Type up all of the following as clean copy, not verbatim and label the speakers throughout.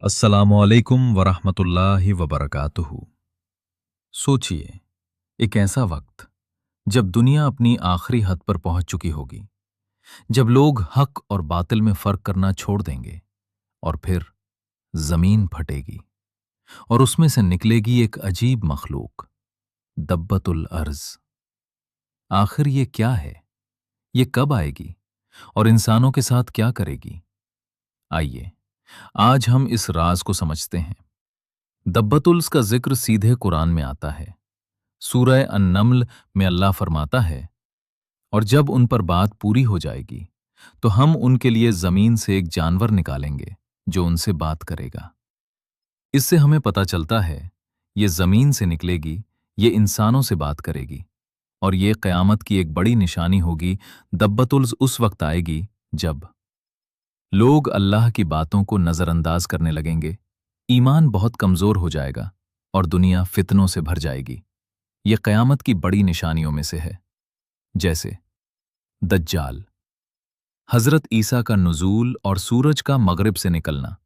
Speaker 1: अस्सलामुअलैकुम वरहमतुल्लाहि वबरकातुहू। सोचिए, एक ऐसा वक्त जब दुनिया अपनी आखिरी हद पर पहुंच चुकी होगी, जब लोग हक और बातिल में फर्क करना छोड़ देंगे और फिर जमीन फटेगी और उसमें से निकलेगी एक अजीब मखलूक, दब्बतुल अर्ज। आखिर ये क्या है? ये कब आएगी और इंसानों के साथ क्या करेगी? आइए आज हम इस राज को समझते हैं। दब्बतुल्स का जिक्र सीधे कुरान में आता है। सूरह अन-नम्ल में अल्लाह फरमाता है, और जब उन पर बात पूरी हो जाएगी तो हम उनके लिए जमीन से एक जानवर निकालेंगे जो उनसे बात करेगा। इससे हमें पता चलता है ये जमीन से निकलेगी, ये इंसानों से बात करेगी, और ये क़यामत की एक बड़ी निशानी होगी। दब्बतुल्स उस वक्त आएगी जब लोग अल्लाह की बातों को नजरअंदाज करने लगेंगे, ईमान बहुत कमजोर हो जाएगा और दुनिया फितनों से भर जाएगी। ये क़यामत की बड़ी निशानियों में से है। जैसे दज्जाल, हजरत ईसा का नुज़ूल और सूरज का मगरिब से निकलना।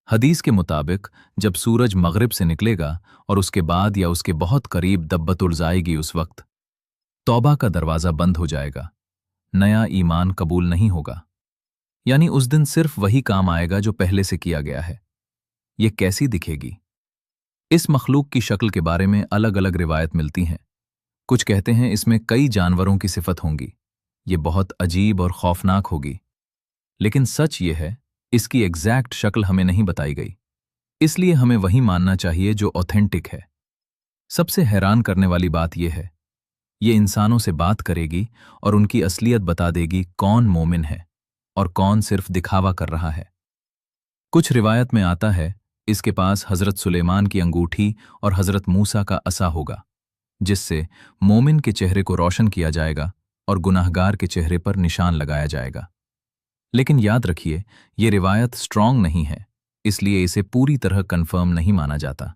Speaker 1: हदीस के मुताबिक जब सूरज मगरिब से निकलेगा और उसके बाद या उसके बहुत करीब दब्बतुल्स आएगी, उस वक्त तौबा का दरवाज़ा बंद हो जाएगा, नया ईमान कबूल नहीं होगा। यानी उस दिन सिर्फ वही काम आएगा जो पहले से किया गया है। ये कैसी दिखेगी? इस मखलूक की शक्ल के बारे में अलग अलग रिवायत मिलती हैं। कुछ कहते हैं इसमें कई जानवरों की सिफत होंगी, ये बहुत अजीब और खौफनाक होगी। लेकिन सच ये है, इसकी एग्जैक्ट शक्ल हमें नहीं बताई गई, इसलिए हमें वही मानना चाहिए जो ऑथेंटिक है। सबसे हैरान करने वाली बात यह है, ये इंसानों से बात करेगी और उनकी असलियत बता देगी, कौन मोमिन है और कौन सिर्फ दिखावा कर रहा है। कुछ रिवायत में आता है इसके पास हजरत सुलेमान की अंगूठी और हजरत मूसा का असा होगा, जिससे मोमिन के चेहरे को रोशन किया जाएगा और गुनाहगार के चेहरे पर निशान लगाया जाएगा। लेकिन याद रखिए, ये रिवायत स्ट्रॉन्ग नहीं है, इसलिए इसे पूरी तरह कंफर्म नहीं माना जाता।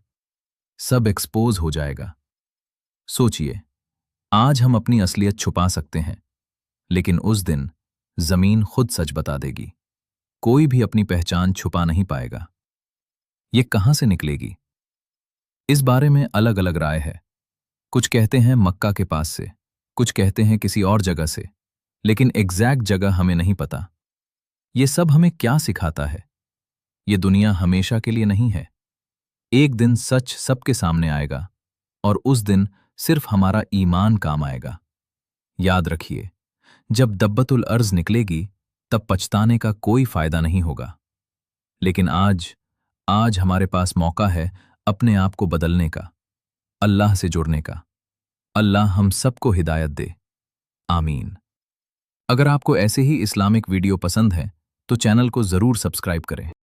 Speaker 1: सब एक्सपोज हो जाएगा। सोचिए, आज हम अपनी असलियत छुपा सकते हैं, लेकिन उस दिन जमीन खुद सच बता देगी। कोई भी अपनी पहचान छुपा नहीं पाएगा। ये कहां से निकलेगी? इस बारे में अलग अलग राय है। कुछ कहते हैं मक्का के पास से, कुछ कहते हैं किसी और जगह से, लेकिन एग्जैक्ट जगह हमें नहीं पता। ये सब हमें क्या सिखाता है? ये दुनिया हमेशा के लिए नहीं है। एक दिन सच सबके सामने आएगा और उस दिन सिर्फ हमारा ईमान काम आएगा। याद रखिए, जब दब्बतुल अर्ज निकलेगी तब पछताने का कोई फायदा नहीं होगा। लेकिन आज हमारे पास मौका है अपने आप को बदलने का, अल्लाह से जुड़ने का। अल्लाह हम सबको हिदायत दे, आमीन। अगर आपको ऐसे ही इस्लामिक वीडियो पसंद है तो चैनल को जरूर सब्सक्राइब करें।